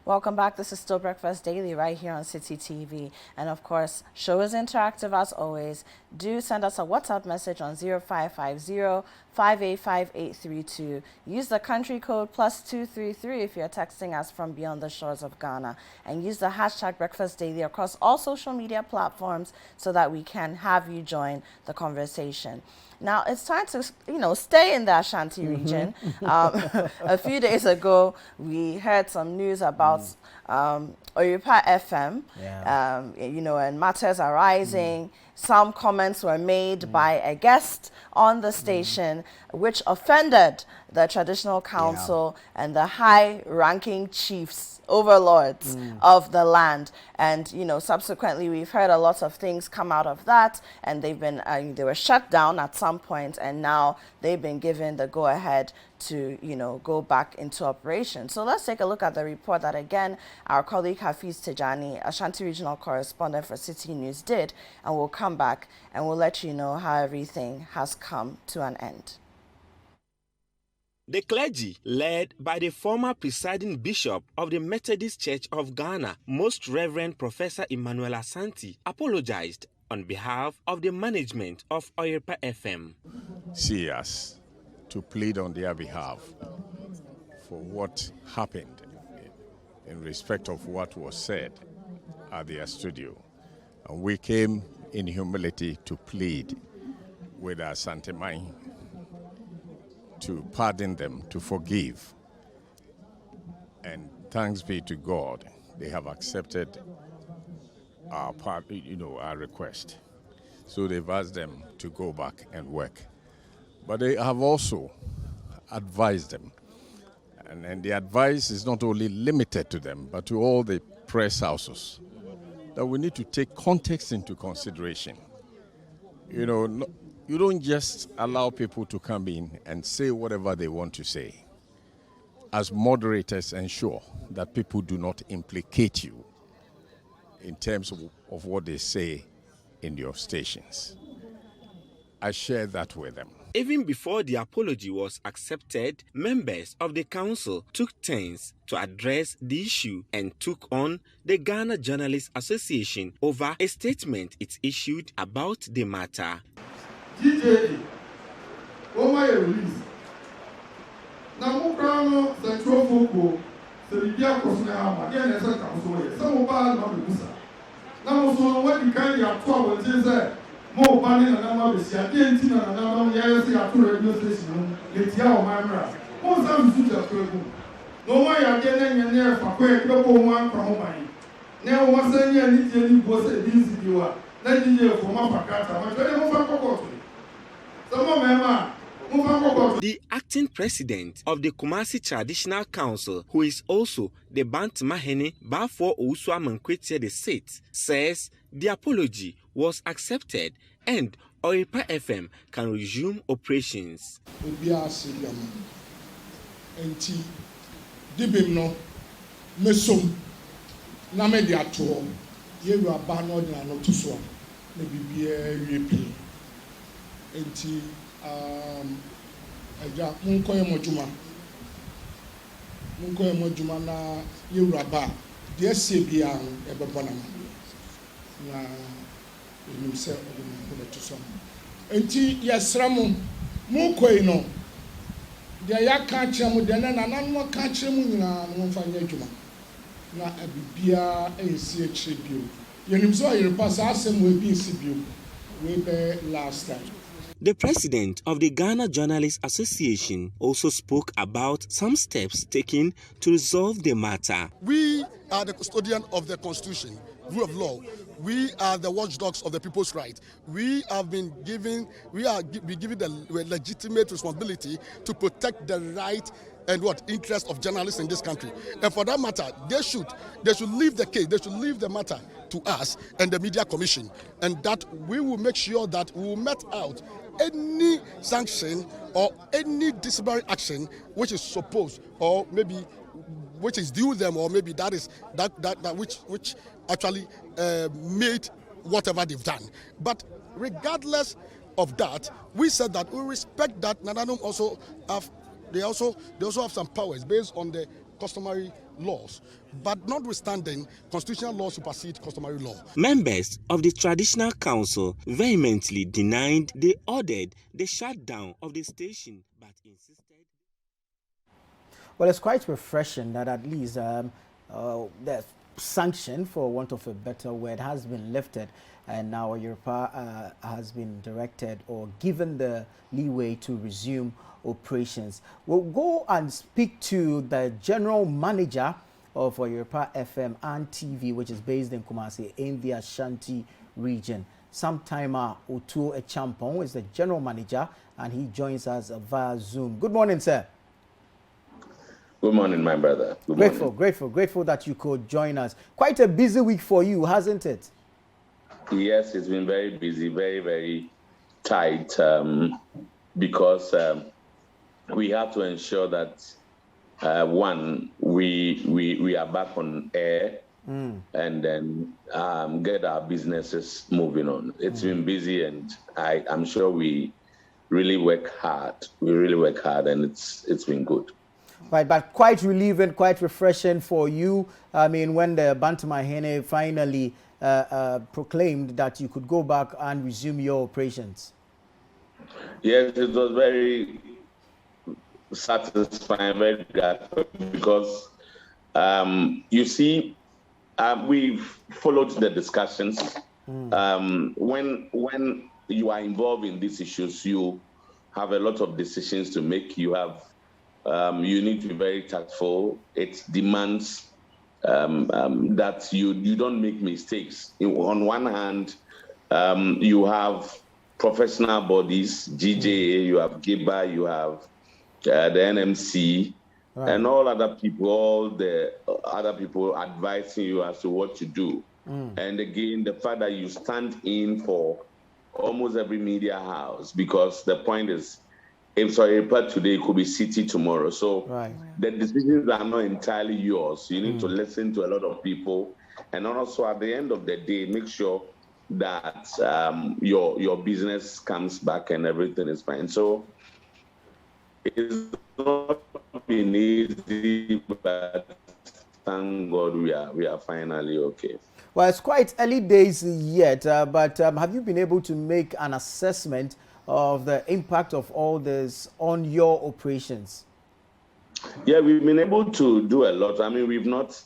Welcome back. This is still Breakfast Daily right here on Citi TV. And of course, show is interactive as always. Do send us a WhatsApp message on 0550-585-832. Use the country code +233 if you're texting us from beyond the shores of Ghana. And use the hashtag Breakfast Daily across all social media platforms so that we can have you join the conversation. Now, it's time to, stay in the Ashanti region. A few days ago, we heard some news about Oyerepa FM, and matters are rising. Some comments were made by a guest on the station, which offended the traditional council and the high-ranking chiefs, overlords of the land. And, subsequently, we've heard a lot of things come out of that, and they've been, they were shut down at some point, and now they've been given the go-ahead to, go back into operation. So let's take a look at the report that, again, our colleague Hafiz Tijani, Ashanti Regional Correspondent for Citi News, did, and we'll come back and we'll let you know how everything has come to an end. The clergy, led by the former presiding bishop of the Methodist Church of Ghana, Most Reverend Professor Emmanuel Asante, apologized on behalf of the management of Oyerepa FM. See us to plead on their behalf for what happened in respect of what was said at their studio. And we came in humility to plead with our Santemai to pardon them, to forgive. And thanks be to God, they have accepted our our request. So they've asked them to go back and work. But they have also advised them. And the advice is not only limited to them, but to all the press houses, that we need to take context into consideration. You don't just allow people to come in and say whatever they want to say. As moderators, ensure that people do not implicate you in terms of what they say in your stations. I share that with them. Even before the apology was accepted, members of the council took turns to address the issue and took on the Ghana Journalists Association over a statement it issued about the matter. GJD, my release. Now, Mukrano, Central Foco, Serbia Cosnama, again as a council, some bad Mabusa. Now, so what you can have trouble is more banning and number of the Argentina and number of years after radio station, it's your mamma. Most of them just go. No way again and near for quick, no one from home. Now, once a year, Nitian was a busy viewer. Let me hear from Mapakata, my very home. The acting president of the Kumasi Traditional Council, who is also the Bantmahene Bafo Ouswa Mankwete VI, says the apology was accepted and Oyerepa FM can resume operations. Enti aja munkoye mojuma na yewraba de sebia ebebona na enimse odum to so enti yesramu munkoye no de yaka kyeremu de na nanu ka kyeremu nyina no mfanya adwuma na abibia ensi akyire bio yenimse Oyerepa sa asem we bi ensi bio we be last time. The president of the Ghana Journalists Association also spoke about some steps taken to resolve the matter. We are the custodian of the Constitution, rule of law. We are the watchdogs of the people's right. We are given the legitimate responsibility to protect the right and interest of journalists in this country. And for that matter, they should leave the case, they should leave the matter to us and the Media Commission, and that we will make sure that we will met out any sanction or any disciplinary action which is supposed or maybe which is due them, or maybe that which actually made whatever they've done. But regardless of that, we said that we respect that Nananum also have they also have some powers based on the customary laws. But notwithstanding, constitutional law supersedes customary law. Members of the Traditional Council vehemently denied they ordered the shutdown of the station, but insisted. Well, it's quite refreshing that at least the sanction, for want of a better word, has been lifted, and now Oyerepa has been directed or given the leeway to resume operations. We'll go and speak to the general manager of Oyerepa FM and TV, which is based in Kumasi in the Ashanti region. Sometime Otuo Echampong is the general manager, and he joins us via Zoom. Good morning, sir. Good morning, my brother. Good morning. Grateful that you could join us. Quite a busy week for you, hasn't it? Yes, it's been very busy, very, very tight, because we have to ensure that one, we are back on air, and then get our businesses moving on. It's been busy, and I'm sure we really work hard. We really work hard, and it's been good. Right, but quite relieving, quite refreshing for you. I mean, when the Bantamahene finally proclaimed that you could go back and resume your operations. Yes, it was very satisfying, very good, because you see, we've followed the discussions. When you are involved in these issues, you have a lot of decisions to make. You need to be very tactful. It demands that you don't make mistakes. On one hand, you have professional bodies, GJA, you have GIBA, you have the NMC, right, and all the other people advising you as to what to do. And again, the fact that you stand in for almost every media house, because the point is, if Oyerepa today, it could be Citi tomorrow. So the decisions are not entirely yours. You need to listen to a lot of people, and also at the end of the day, make sure that your business comes back and everything is fine. So it's not been easy, but thank God we are finally okay. Well, it's quite early days yet, but have you been able to make an assessment of the impact of all this on your operations? Yeah, we've been able to do a lot. I mean, we've not,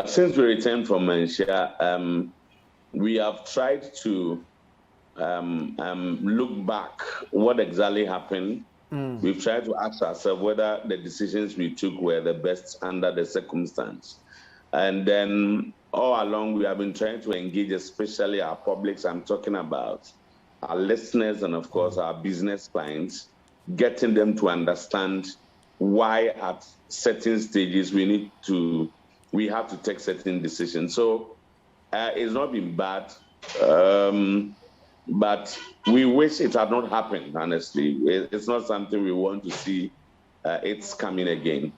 since we returned from Malaysia, we have tried to look back what exactly happened. We've tried to ask ourselves whether the decisions we took were the best under the circumstance. And then all along, we have been trying to engage, especially our publics I'm talking about, our listeners, and of course our business clients, getting them to understand why at certain stages we have to take certain decisions. So it's not been bad, but we wish it had not happened, honestly. It's not something we want to see it's coming again.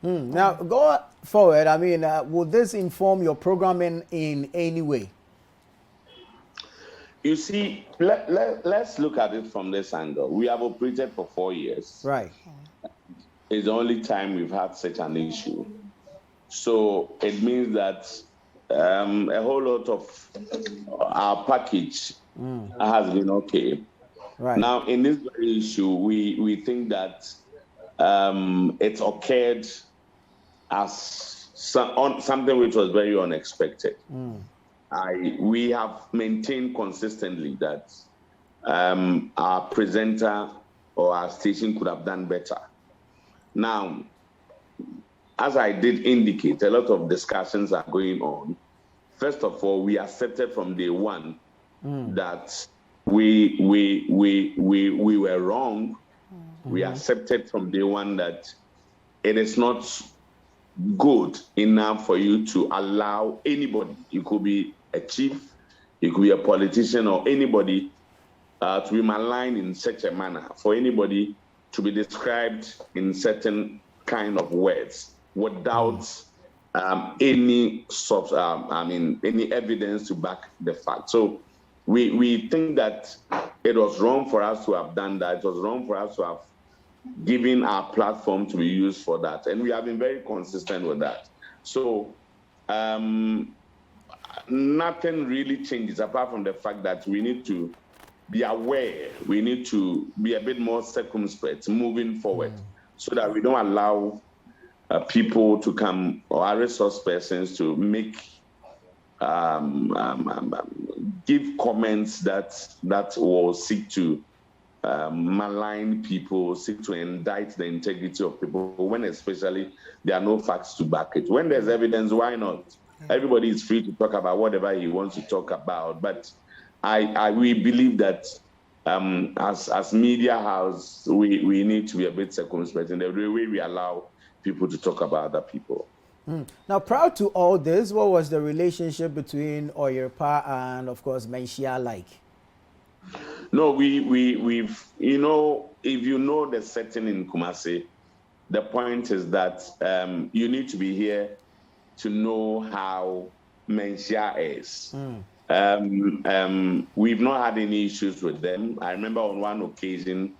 Now, go forward, I mean, will this inform your programming in any way? You see, let's look at it from this angle. We have operated for 4 years. Right. It's the only time we've had such an issue. So it means that a whole lot of our package has been okay. Right. Now, in this very issue, we think that it's occurred as something which was very unexpected. We have maintained consistently that our presenter or our station could have done better. Now, as I did indicate, a lot of discussions are going on. First of all, we accepted from day one that we were wrong. We accepted from day one that it is not good enough for you to allow anybody, you could be a chief, you could be a politician, or anybody to be maligned in such a manner, for anybody to be described in certain kind of words without any evidence to back the fact. So we think that it was wrong for us to have done that. It was wrong for us to have given our platform to be used for that. And we have been very consistent with that. So nothing really changes apart from the fact that we need to be aware. We need to be a bit more circumspect moving forward so that we don't allow people to come, or our resource persons to make give comments that will seek to malign people, seek to indict the integrity of people, when especially there are no facts to back it. When there's evidence, why not? Everybody is free to talk about whatever he wants to talk about. But we believe that as media house, we need to be a bit circumspect in the way we allow people to talk about other people. Now, prior to all this, what was the relationship between Oyerepa and, of course, Menchia like? No, we've, you know, if you know the setting in Kumasi, the point is that you need to be here to know how Menchia is. We've not had any issues with them. I remember on one occasion,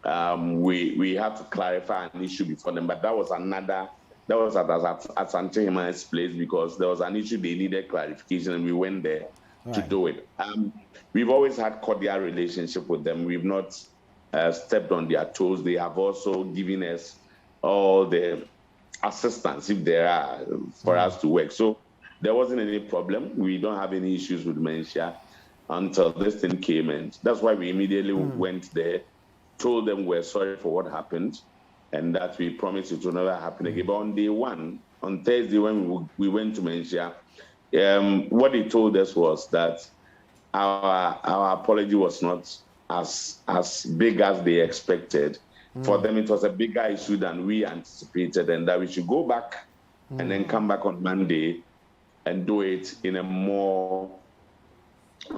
we had to clarify an issue before them, but that was at Santehima's place because there was an issue they needed clarification, and we went there to do it. We've always had cordial relationship with them. We've not stepped on their toes. They have also given us all the assistance, if there are, for us to work. So there wasn't any problem. We don't have any issues with Menchia until this thing came in. That's why we immediately went there, told them we're sorry for what happened, and that we promised it will never happen again. But on day one, on Thursday, when we went to Menchia, what they told us was that our apology was not as big as they expected. For them, it was a bigger issue than we anticipated, and that we should go back and then come back on Monday and do it in a more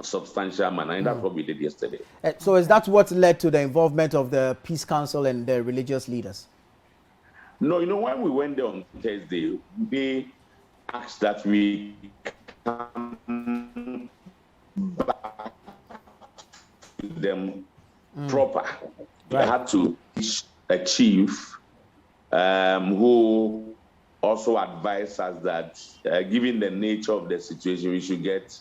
substantial manner. And that's what we did yesterday. So is that what led to the involvement of the Peace Council and the religious leaders? No, you know, when we went there on Thursday, they asked that we come back to them proper. They had to reach a chief who also advised us that given the nature of the situation, we should get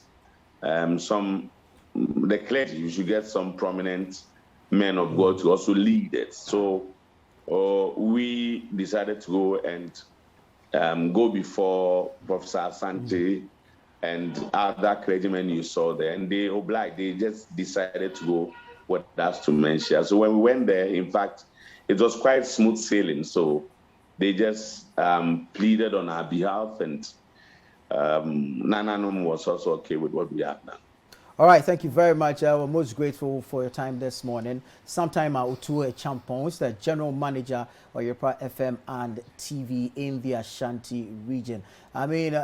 the clergy, we should get some prominent men of God to also lead it. So we decided to go and go before Professor Asante and other clergymen you saw there, and they just decided to go with us to Menchia. So when we went there, in fact, it was quite smooth sailing. So they just pleaded on our behalf, and Nananom was also okay with what we had done. All right, thank you very much. We're most grateful for your time this morning. Sometime Utu Champons, the General Manager of Oyerepa FM and TV in the Ashanti region. I mean,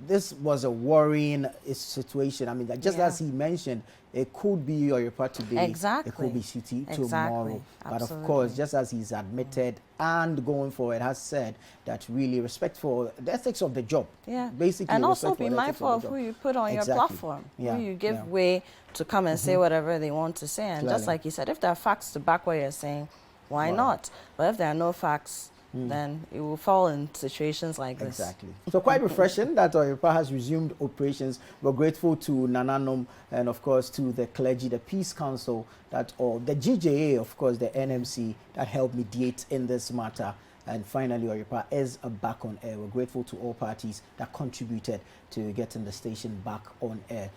this was a worrying situation. I mean, just as he mentioned, it could be Oyerepa today. Exactly. It could be Citi tomorrow. But of course, just as he's admitted and going forward has said that really respect for the ethics of the job. Yeah. Basically, and also be mindful of who you put on your platform, who you give way to come and say whatever they want to say. And just like you said, if there are facts to back what you're saying, why not? But if there are no facts, then it will fall in situations like this. Exactly. So quite refreshing that Oyerepa has resumed operations. We're grateful to Nananom and, of course, to the clergy, the Peace Council, the GJA, of course, the NMC that helped mediate in this matter. And finally, Oyerepa is back on air. We're grateful to all parties that contributed to getting the station back on air.